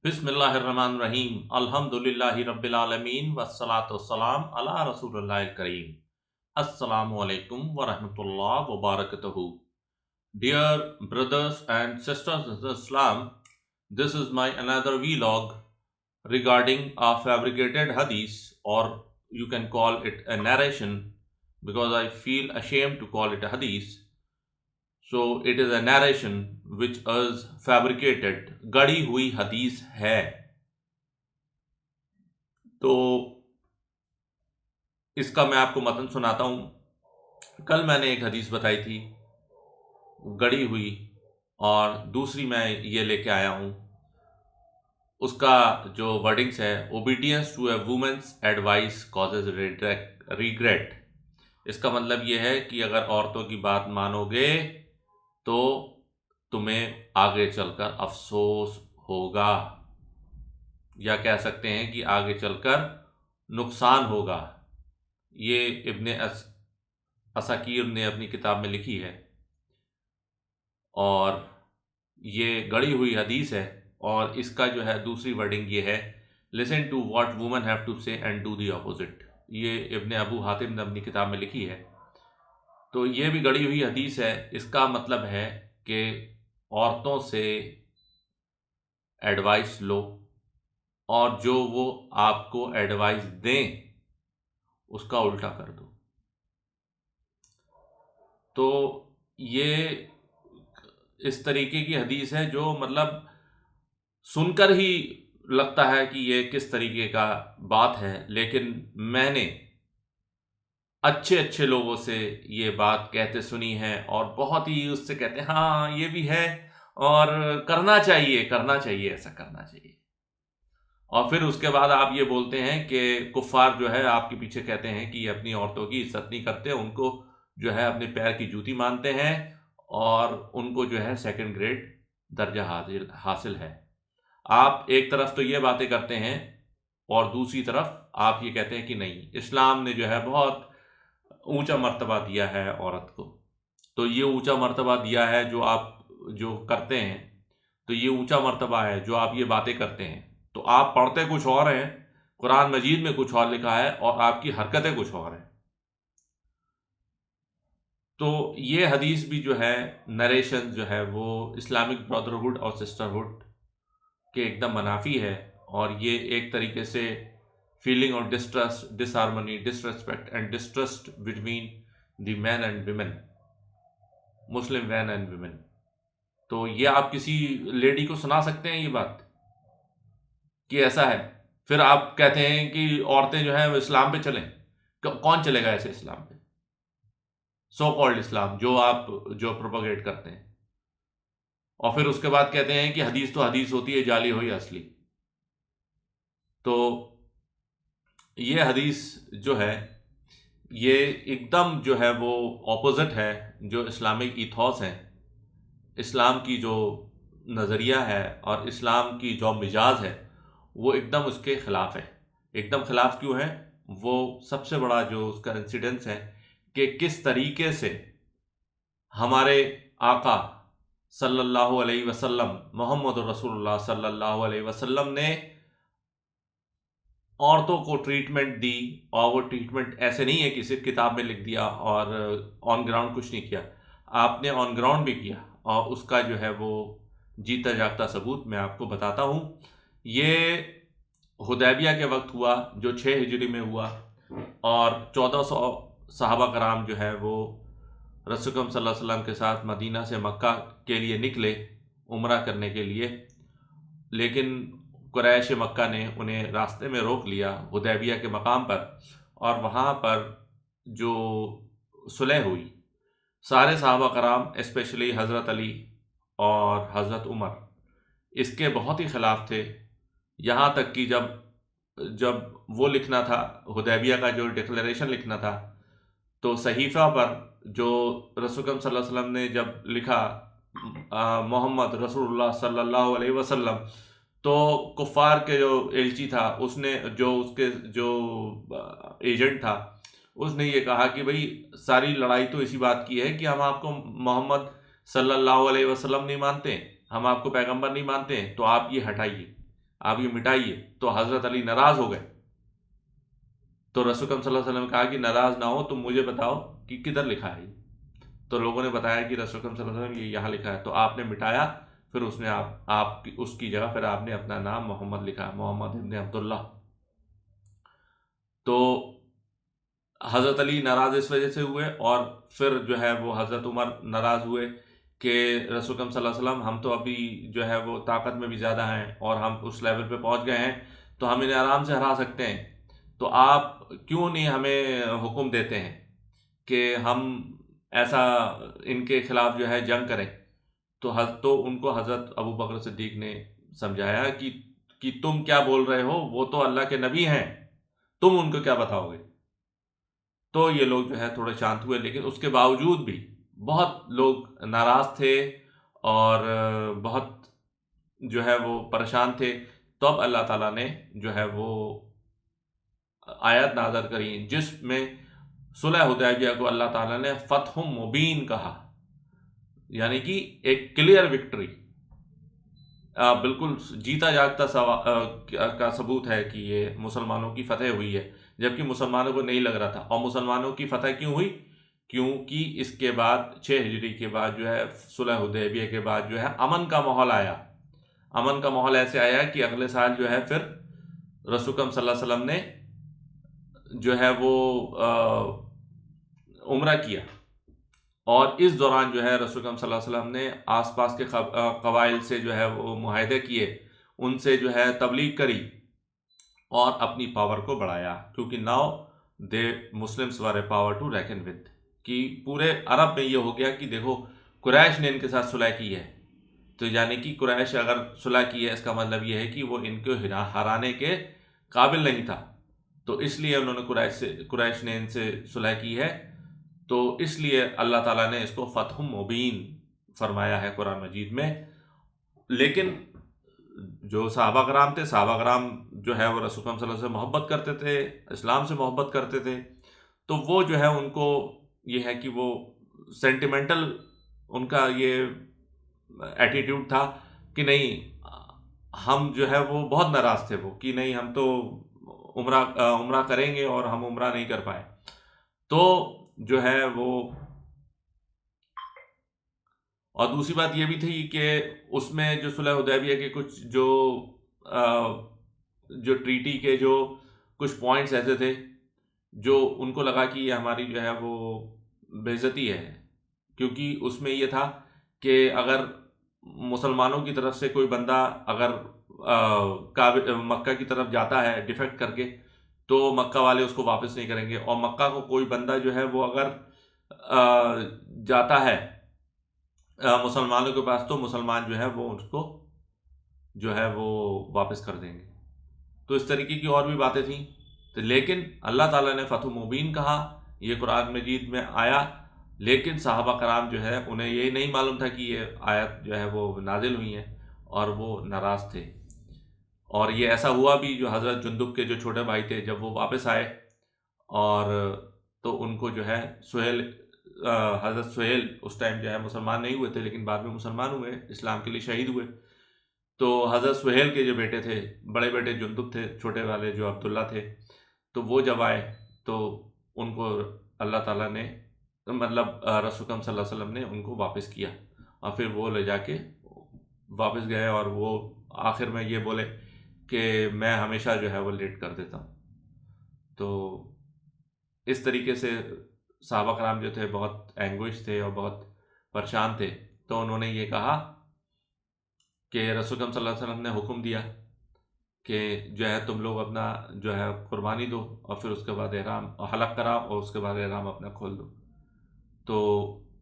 بسم اللہ الرحمن الرحیم الحمدللہ رب العالمین والصلاة والسلام علی رسول اللہ الکریم. السلام علیکم ورحمۃ اللہ وبرکاتہ. Dear brothers and sisters in Islam, this is my another vlog regarding a fabricated hadith, or you can call it a narration because I feel ashamed to call it a hadith. So it is a narration which is fabricated, گڑی ہوئی حدیث ہے. تو اس کا میں آپ کو متن سناتا ہوں. کل میں نے ایک حدیث بتائی تھی گڑی ہوئی، اور دوسری میں یہ لے کے آیا ہوں. اس کا جو ورڈنگس ہے، obedience to a woman's advice causes regret. اس کا مطلب یہ ہے کہ اگر عورتوں کی بات مانو گے تو تمہیں آگے چل کر افسوس ہوگا، یا کہہ سکتے ہیں کہ آگے چل کر نقصان ہوگا. یہ ابن عساکیر نے اپنی کتاب میں لکھی ہے، اور یہ گڑی ہوئی حدیث ہے. اور اس کا جو ہے دوسری ورڈنگ یہ ہے، listen to what women have to say and do the opposite. یہ ابن ابو حاتم نے اپنی کتاب میں لکھی ہے. تو یہ بھی گڑی ہوئی حدیث ہے. اس کا مطلب ہے کہ عورتوں سے ایڈوائس لو، اور جو وہ آپ کو ایڈوائس دیں اس کا الٹا کر دو. تو یہ اس طریقے کی حدیث ہے جو مطلب سن کر ہی لگتا ہے کہ یہ کس طریقے کا بات ہے، لیکن میں نے اچھے لوگوں سے یہ بات کہتے سنی ہے، اور بہت ہی اس سے کہتے ہیں ہاں یہ بھی ہے، اور کرنا چاہیے ایسا کرنا چاہیے. اور پھر اس کے بعد آپ یہ بولتے ہیں کہ کفار جو ہے آپ کے پیچھے کہتے ہیں کہ یہ اپنی عورتوں کی عزت نہیں کرتے، ان کو جو ہے اپنے پیر کی جوتی مانتے ہیں، اور ان کو جو ہے سیکنڈ گریڈ درجہ حاصل ہے. آپ ایک طرف تو یہ باتیں کرتے ہیں، اور دوسری طرف آپ یہ کہتے ہیں کہ نہیں، اسلام نے جو ہے بہت اونچا مرتبہ دیا ہے عورت کو. تو یہ اونچا مرتبہ دیا ہے جو آپ جو کرتے ہیں، تو یہ اونچا مرتبہ ہے جو آپ یہ باتیں کرتے ہیں. تو آپ پڑھتے کچھ اور ہیں، قرآن مجید میں کچھ اور لکھا ہے، اور آپ کی حرکتیں کچھ اور ہیں. تو یہ حدیث بھی جو ہے نریشن جو ہے وہ اسلامک برادرہڈ اور سسٹرہڈ کے ایک دم منافی ہے. اور یہ ایک طریقے سے فیلنگ اور distrust, disharmony, disrespect and distrust between the men and women, Muslim men and women. تو یہ آپ کسی لیڈی کو سنا سکتے ہیں یہ بات کہ ایسا ہے؟ پھر آپ کہتے ہیں کہ عورتیں جو ہیں وہ اسلام پہ چلیں. کون چلے گا ایسے اسلام پہ؟ سو کالڈ اسلام جو آپ جو پروپیگیٹ کرتے ہیں. اور پھر اس کے بعد کہتے ہیں کہ حدیث تو حدیث ہوتی ہے، جعلی ہو یا اصلی. تو یہ حدیث جو ہے یہ ایک دم جو ہے وہ اپوزٹ ہے جو اسلامک ایتھوس ہے، اسلام کی جو نظریہ ہے اور اسلام کی جو مزاج ہے، وہ ایک دم اس کے خلاف ہے. ایک دم خلاف کیوں ہے؟ وہ سب سے بڑا جو اس کا انسیڈنس ہے کہ کس طریقے سے ہمارے آقا صلی اللہ علیہ وسلم، محمد رسول اللہ صلی اللہ علیہ وسلم نے عورتوں کو ٹریٹمنٹ دی. اور وہ ٹریٹمنٹ ایسے نہیں ہے کہ صرف کتاب میں لکھ دیا اور آن گراؤنڈ کچھ نہیں کیا. آپ نے آن گراؤنڈ بھی کیا، اور اس کا جو ہے وہ جیتا جاگتا ثبوت میں آپ کو بتاتا ہوں. یہ حدیبیہ کے وقت ہوا، جو 6 ہجری میں ہوا، اور 1400 صحابہ کرام جو ہے وہ رسول اکرم صلی اللہ علیہ وسلم کے ساتھ مدینہ سے مکہ کے لیے نکلے عمرہ کرنے کے لیے. لیکن قریش مکہ نے انہیں راستے میں روک لیا حدیبیہ کے مقام پر، اور وہاں پر جو صلح ہوئی، سارے صحابہ کرام اسپیشلی حضرت علی اور حضرت عمر اس کے بہت ہی خلاف تھے. یہاں تک کہ جب وہ لکھنا تھا، حدیبیہ کا جو ڈکلیریشن لکھنا تھا، تو صحیفہ پر جو رسول اکرم صلی اللہ علیہ وسلم نے جب لکھا محمد رسول اللہ صلی اللہ علیہ وسلم، تو کفار کے جو ایلچی تھا، اس نے اس کے جو ایجنٹ تھا، اس نے یہ کہا کہ بھئی ساری لڑائی تو اسی بات کی ہے کہ ہم آپ کو محمد صلی اللہ علیہ وسلم نہیں مانتے، ہم آپ کو پیغمبر نہیں مانتے، تو آپ یہ ہٹائیے. آپ یہ مٹائیے۔ تو حضرت علی ناراض ہو گئے، تو رسول اکرم صلی اللہ علیہ وسلم نے کہا کہ ناراض نہ ہو، تم مجھے بتاؤ کہ کدھر لکھا ہے یہ۔ تو لوگوں نے بتایا کہ رسول اکرم صلی اللہ علیہ وسلم یہ یہاں لکھا ہے۔ تو آپ نے مٹایا، پھر اس نے اس کی جگہ پھر آپ نے اپنا نام محمد لکھا، محمد ابن عبداللہ۔ تو حضرت علی ناراض اس وجہ سے ہوئے، اور پھر جو ہے وہ حضرت عمر ناراض ہوئے کہ رسول اکرم صلی اللہ علیہ وسلم ہم تو ابھی جو ہے وہ طاقت میں بھی زیادہ ہیں اور ہم اس لیول پہ پہنچ گئے ہیں تو ہم انہیں آرام سے ہرا سکتے ہیں، تو آپ کیوں نہیں ہمیں حکم دیتے ہیں کہ ہم ایسا ان کے خلاف جو ہے جنگ کریں۔ تو ان کو حضرت ابو بکر صدیق نے سمجھایا کہ تم کیا بول رہے ہو، وہ تو اللہ کے نبی ہیں، تم ان کو کیا بتاؤ گے۔ تو یہ لوگ جو ہے تھوڑے شانت ہوئے، لیکن اس کے باوجود بھی بہت لوگ ناراض تھے اور بہت جو ہے وہ پریشان تھے۔ تو اب اللہ تعالیٰ نے جو ہے وہ آیت نازل کری جس میں صلح حدیبیہ کو اللہ تعالیٰ نے فتح مبین کہا، یعنی کہ ایک کلیئر وکٹری، بالکل جیتا جاگتا کا ثبوت ہے کہ یہ مسلمانوں کی فتح ہوئی ہے، جبکہ مسلمانوں کو نہیں لگ رہا تھا۔ اور مسلمانوں کی فتح کیوں ہوئی؟ کیونکہ اس کے بعد 6 ہجری کے بعد جو ہے صلح حدیبیہ کے بعد جو ہے امن کا ماحول آیا۔ امن کا ماحول ایسے آیا کہ اگلے سال جو ہے پھر رسول اکرم صلی اللہ علیہ وسلم نے جو ہے وہ عمرہ کیا، اور اس دوران جو ہے رسول اکرم صلی اللہ علیہ وسلم نے آس پاس کے قبائل سے جو ہے وہ معاہدے کیے، ان سے جو ہے تبلیغ کری اور اپنی پاور کو بڑھایا، کیونکہ now they Muslims were a power to reckon with, کہ پورے عرب میں یہ ہو گیا کہ دیکھو قریش نے ان کے ساتھ صلح کی ہے، تو یعنی کہ قریش اگر صلح کی ہے اس کا مطلب یہ ہے کہ وہ ان کو ہرانے کے قابل نہیں تھا، تو اس لیے انہوں نے قریش نے ان سے صلح کی ہے۔ تو اس لیے اللہ تعالیٰ نے اس کو فتح مبین فرمایا ہے قرآن مجید میں۔ لیکن جو صحابہ کرام تھے، صحابہ کرام جو ہے وہ رسول اللہ صلی اللہ علیہ وسلم سے محبت کرتے تھے، اسلام سے محبت کرتے تھے، تو وہ جو ہے ان کو یہ ہے کہ وہ سینٹیمنٹل ان کا یہ ایٹیٹیوڈ تھا کہ نہیں، ہم جو ہے وہ بہت ناراض تھے وہ کہ نہیں ہم تو عمرہ کریں گے اور ہم عمرہ نہیں کر پائے۔ تو جو ہے وہ، اور دوسری بات یہ بھی تھی کہ اس میں جو صلح حدیبیہ کے کچھ جو ٹریٹی کے جو کچھ پوائنٹس ایسے تھے جو ان کو لگا کہ یہ ہماری جو ہے وہ بے عزتی ہے، کیونکہ اس میں یہ تھا کہ اگر مسلمانوں کی طرف سے کوئی بندہ اگر مکہ کی طرف جاتا ہے ڈیفیکٹ کر کے، تو مکہ والے اس کو واپس نہیں کریں گے، اور مکہ کو کوئی بندہ جو ہے وہ اگر جاتا ہے مسلمانوں کے پاس تو مسلمان جو ہے وہ اس کو جو ہے وہ واپس کر دیں گے۔ تو اس طریقے کی اور بھی باتیں تھیں، لیکن اللہ تعالیٰ نے فتح مبین کہا، یہ قرآن مجید میں آیا، لیکن صحابہ کرام جو ہے انہیں یہ نہیں معلوم تھا کہ یہ آیت جو ہے وہ نازل ہوئی ہیں، اور وہ ناراض تھے۔ اور یہ ایسا ہوا بھی، جو حضرت جندب کے جو چھوٹے بھائی تھے جب وہ واپس آئے، اور تو ان کو جو ہے حضرت سہیل اس ٹائم جو ہے مسلمان نہیں ہوئے تھے، لیکن بعد میں مسلمان ہوئے، اسلام کے لیے شہید ہوئے۔ تو حضرت سہیل کے جو بیٹے تھے، بڑے بیٹے جندب تھے، چھوٹے والے جو عبداللہ تھے، تو وہ جب آئے تو ان کو اللہ تعالیٰ نے مطلب رسول اکرم صلی اللہ علیہ وسلم نے ان کو واپس کیا، اور پھر وہ لے جا کے واپس گئے، اور وہ آخر میں یہ بولے کہ میں ہمیشہ جو ہے وہ لیٹ کر دیتا ہوں۔ تو اس طریقے سے صحابہ کرام جو تھے بہت اینگوش تھے اور بہت پریشان تھے، تو انہوں نے یہ کہا کہ رسول اکرم صلی اللہ علیہ وسلم نے حکم دیا کہ جو ہے تم لوگ اپنا جو ہے قربانی دو، اور پھر اس کے بعد احرام حلق کراؤ، اور اس کے بعد احرام اپنا کھول دو۔ تو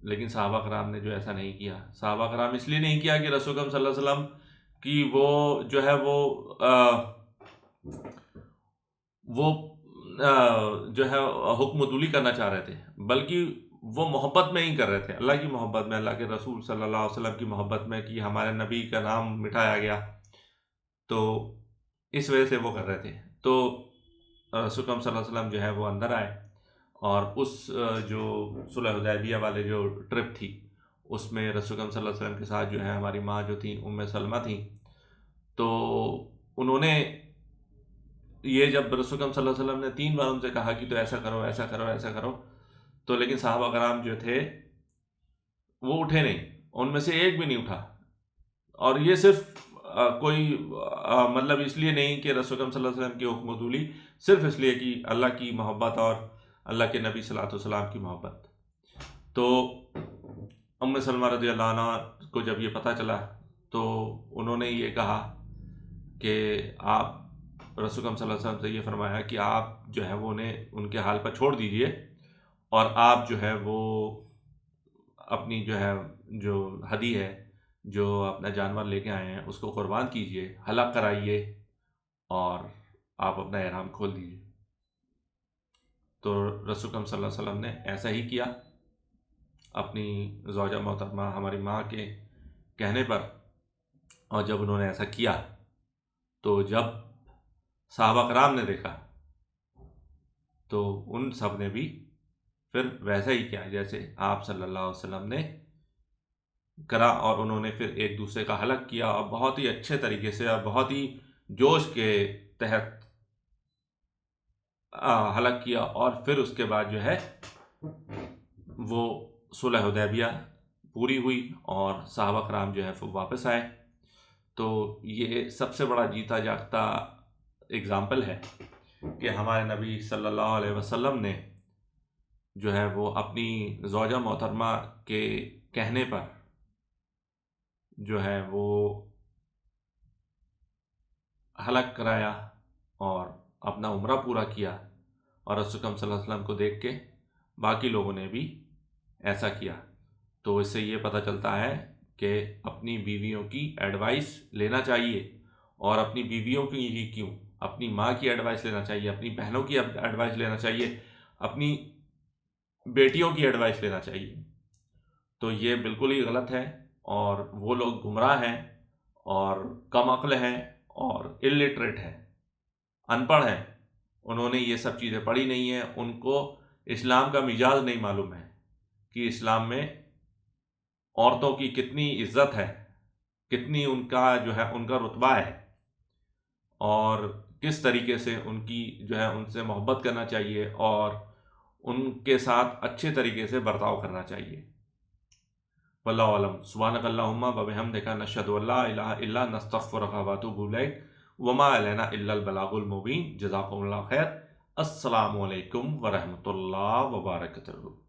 لیکن صحابہ کرام نے جو ایسا نہیں کیا، صحابہ کرام اس لیے نہیں کیا کہ رسول اکرم صلی اللہ علیہ وسلم کی وہ جو ہے وہ جو ہے حکم عدولی کرنا چاہ رہے تھے، بلکہ وہ محبت میں ہی کر رہے تھے، اللہ کی محبت میں، اللہ کے رسول صلی اللہ علیہ وسلم کی محبت میں، کہ ہمارے نبی کا نام مٹھایا گیا، تو اس وجہ سے وہ کر رہے تھے۔ تو رسول اکرم صلی اللہ علیہ وسلم جو ہے وہ اندر آئے، اور اس جو صلح حدیبیہ والے جو ٹرپ تھی اس میں رسول اکرم صلی اللہ علیہ وسلم کے ساتھ جو ہے ہماری ماں جو تھیں ام سلمہ تھیں، تو انہوں نے یہ جب رسول اکرم صلی اللہ علیہ وسلم نے 3 بار ان سے کہا کہ تو ایسا کرو ایسا کرو ایسا کرو، تو لیکن صحابہ کرام جو تھے وہ اٹھے نہیں، ان میں سے ایک بھی نہیں اٹھا. اور یہ صرف کوئی مطلب اس لیے نہیں کہ رسول اکرم صلی اللہ علیہ وسلم کی حکم عدولی، صرف اس لیے کہ اللہ کی محبت اور اللہ کے نبی صلی اللہ علیہ وسلم کی محبت. تو ام سلمہ رضی اللہ عنہ کو جب یہ پتہ چلا تو انہوں نے یہ کہا کہ آپ رسول اکرم صلی اللہ علیہ وسلم سے یہ فرمایا کہ آپ جو ہے وہ انہیں ان کے حال پر چھوڑ دیجئے، اور آپ جو ہے وہ اپنی جو ہے جو ہدی ہے، جو اپنا جانور لے کے آئے ہیں، اس کو قربان کیجئے، حلق کرائیے، اور آپ اپنا احرام کھول دیجئے. تو رسول اکرم صلی اللہ علیہ وسلم نے ایسا ہی کیا اپنی زوجہ محترمہ ہماری ماں کے کہنے پر. اور جب انہوں نے ایسا کیا تو جب صحابہ کرام نے دیکھا تو ان سب نے بھی پھر ویسا ہی کیا جیسے آپ صلی اللہ علیہ وسلم نے کرا، اور انہوں نے پھر ایک دوسرے کا حلق کیا اور بہت ہی اچھے طریقے سے اور بہت ہی جوش کے تحت حلق کیا. اور پھر اس کے بعد جو ہے وہ صلح حدیبیہ پوری ہوئی اور صحابہ کرام جو ہے واپس آئے. تو یہ سب سے بڑا جیتا جاگتا اگزامپل ہے کہ ہمارے نبی صلی اللہ علیہ وسلم نے جو ہے وہ اپنی زوجہ محترمہ کے کہنے پر جو ہے وہ حلق کرایا اور اپنا عمرہ پورا کیا، اور رسول اکرم صلی اللہ علیہ وسلم کو دیکھ کے باقی لوگوں نے بھی ایسا کیا. تو اس سے یہ پتہ چلتا ہے کہ اپنی بیویوں کی ایڈوائس لینا چاہیے، اور اپنی بیویوں کی ہی کیوں، اپنی ماں کی ایڈوائس لینا چاہیے، اپنی بہنوں کی ایڈوائس لینا چاہیے، اپنی بیٹیوں کی ایڈوائس لینا چاہیے. تو یہ بالکل ہی غلط ہے، اور وہ لوگ گمراہ ہیں اور کم عقل ہیں اور الٹریٹ ہیں، ان پڑھ ہیں. انہوں نے یہ سب چیزیں پڑھی نہیں ہیں، ان کو اسلام کا مزاج نہیں معلوم ہے کہ اسلام میں عورتوں کی کتنی عزت ہے، کتنی ان کا جو ہے ان کا رتبہ ہے، اور کس طریقے سے ان کی جو ہے ان سے محبت کرنا چاہیے اور ان کے ساتھ اچھے طریقے سے برتاؤ کرنا چاہیے. واللہ اعلم. سبحانک اللہم وبحمدک، نشہد ان لا الہ الا انت، نستغفرک ونتوب الیک، وما علینا الا البلاغ المبین. جزاکم اللہ خیر. السلام علیکم ورحمۃ اللہ وبرکاتہ.